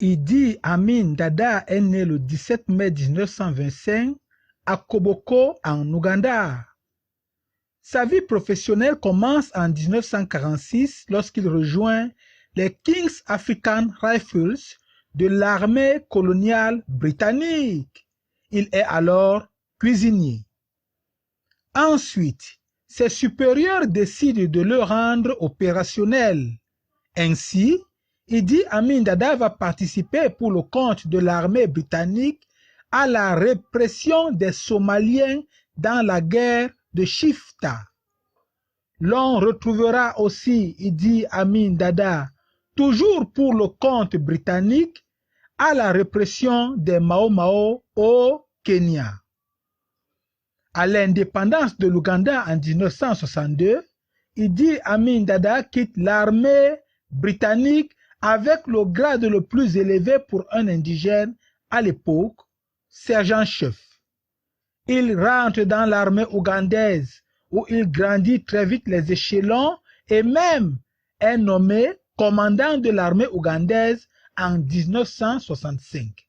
Idi Amin Dada est né le 17 mai 1925 à Koboko, en Ouganda. Sa vie professionnelle commence en 1946 lorsqu'il rejoint les King's African Rifles de l'armée coloniale britannique. Il est alors cuisinier. Ensuite, ses supérieurs décident de le rendre opérationnel. Ainsi, Idi Amin Dada va participer pour le compte de l'armée britannique à la répression des Somaliens dans la guerre de Shifta. L'on retrouvera aussi Idi Amin Dada, toujours pour le compte britannique, à la répression des Mau Mau au Kenya. À l'indépendance de l'Ouganda en 1962, Idi Amin Dada quitte l'armée britannique avec le grade le plus élevé pour un indigène à l'époque, sergent-chef. Il rentre dans l'armée ougandaise où il grandit très vite les échelons et même est nommé commandant de l'armée ougandaise en 1965.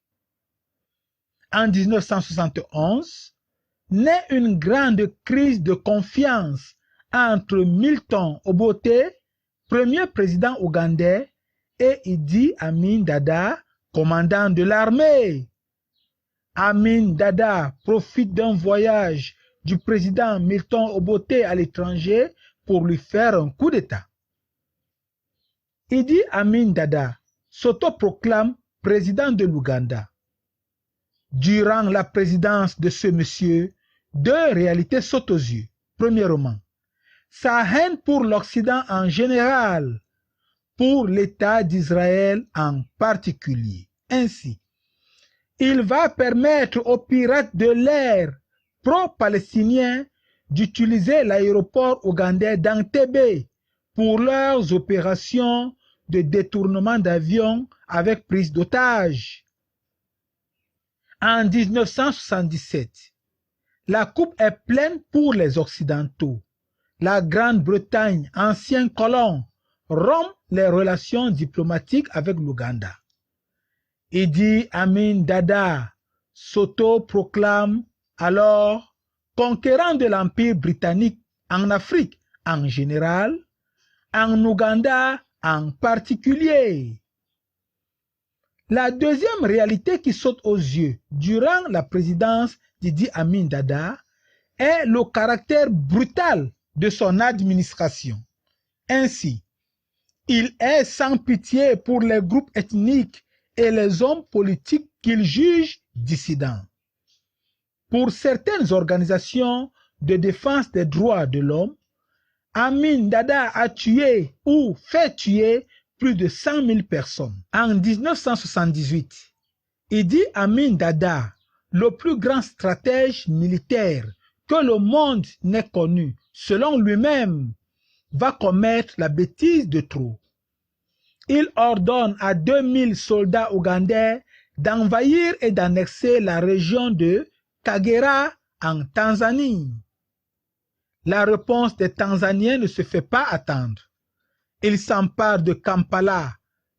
En 1971, naît une grande crise de confiance entre Milton Obote, premier président ougandais, et Idi Amin Dada, commandant de l'armée. Amin Dada profite d'un voyage du président Milton Obote à l'étranger pour lui faire un coup d'État. Idi Amin Dada s'autoproclame président de l'Ouganda. Durant la présidence de ce monsieur, deux réalités sautent aux yeux. Premièrement, sa haine pour l'Occident en général, pour l'État d'Israël en particulier. Ainsi, il va permettre aux pirates de l'air pro-palestiniens d'utiliser l'aéroport ougandais d'Entebbe pour leurs opérations de détournement d'avions avec prise d'otages. En 1977, la coupe est pleine pour les Occidentaux. La Grande-Bretagne, ancien colon, rompt les relations diplomatiques avec l'Ouganda. Idi Amin Dada s'auto-proclame alors conquérant de l'Empire britannique en Afrique en général, en Ouganda en particulier. La deuxième réalité qui saute aux yeux durant la présidence d'Idi Amin Dada est le caractère brutal de son administration. Ainsi, il est sans pitié pour les groupes ethniques et les hommes politiques qu'il juge dissidents. Pour certaines organisations de défense des droits de l'homme, Amin Dada a tué ou fait tuer plus de 100 000 personnes. En 1978, Idi Amin Dada, le plus grand stratège militaire que le monde n'ait connu, selon lui-même, va commettre la bêtise de trop. Il ordonne à 2000 soldats ougandais d'envahir et d'annexer la région de Kagera en Tanzanie. La réponse des Tanzaniens ne se fait pas attendre. Ils s'emparent de Kampala,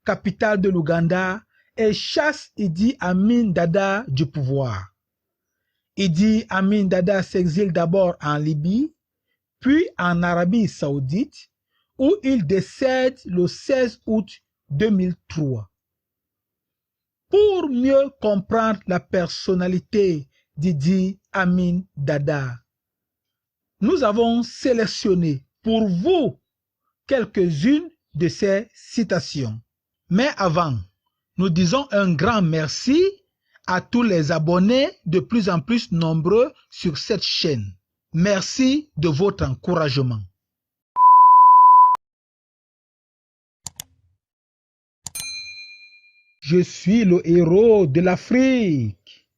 capitale de l'Ouganda, et chassent Idi Amin Dada du pouvoir. Idi Amin Dada s'exile d'abord en Libye, puis en Arabie Saoudite, où il décède le 16 août 2003. Pour mieux comprendre la personnalité d'Idi Amin Dada, nous avons sélectionné pour vous quelques-unes de ces citations. Mais avant, nous disons un grand merci à tous les abonnés de plus en plus nombreux sur cette chaîne. Merci de votre encouragement. Je suis le héros de l'Afrique.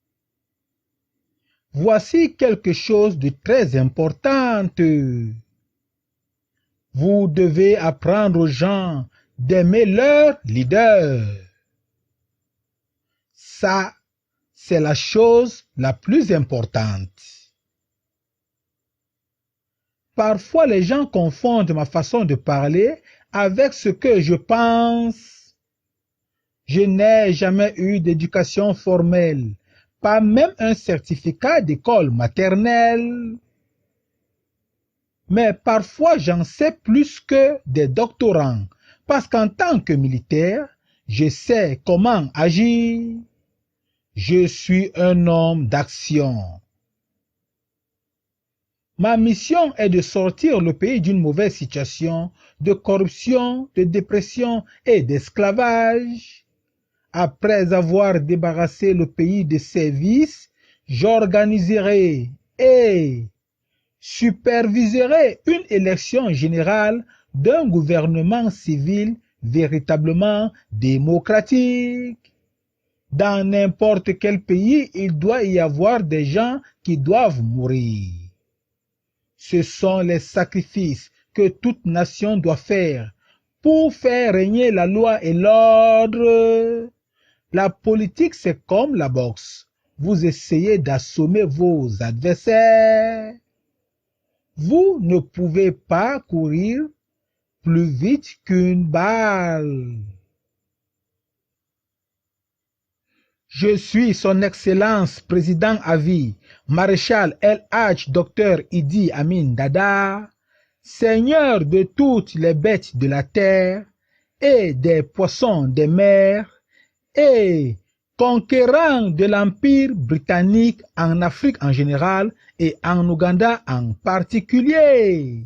Voici quelque chose de très important. Vous devez apprendre aux gens d'aimer leur leader. Ça, c'est la chose la plus importante. Parfois, les gens confondent ma façon de parler avec ce que je pense. Je n'ai jamais eu d'éducation formelle, pas même un certificat d'école maternelle. Mais parfois j'en sais plus que des doctorants, parce qu'en tant que militaire, je sais comment agir. Je suis un homme d'action. Ma mission est de sortir le pays d'une mauvaise situation de corruption, de dépression et d'esclavage. Après avoir débarrassé le pays de ses vices, j'organiserai et superviserai une élection générale d'un gouvernement civil véritablement démocratique. Dans n'importe quel pays, il doit y avoir des gens qui doivent mourir. Ce sont les sacrifices que toute nation doit faire pour faire régner la loi et l'ordre. La politique, c'est comme la boxe. Vous essayez d'assommer vos adversaires. Vous ne pouvez pas courir plus vite qu'une balle. Je suis son Excellence Président à vie, Maréchal El-Hadj Dr Idi Amin Dada, Seigneur de toutes les bêtes de la terre et des poissons des mers, et conquérant de l'Empire britannique en Afrique en général et en Ouganda en particulier.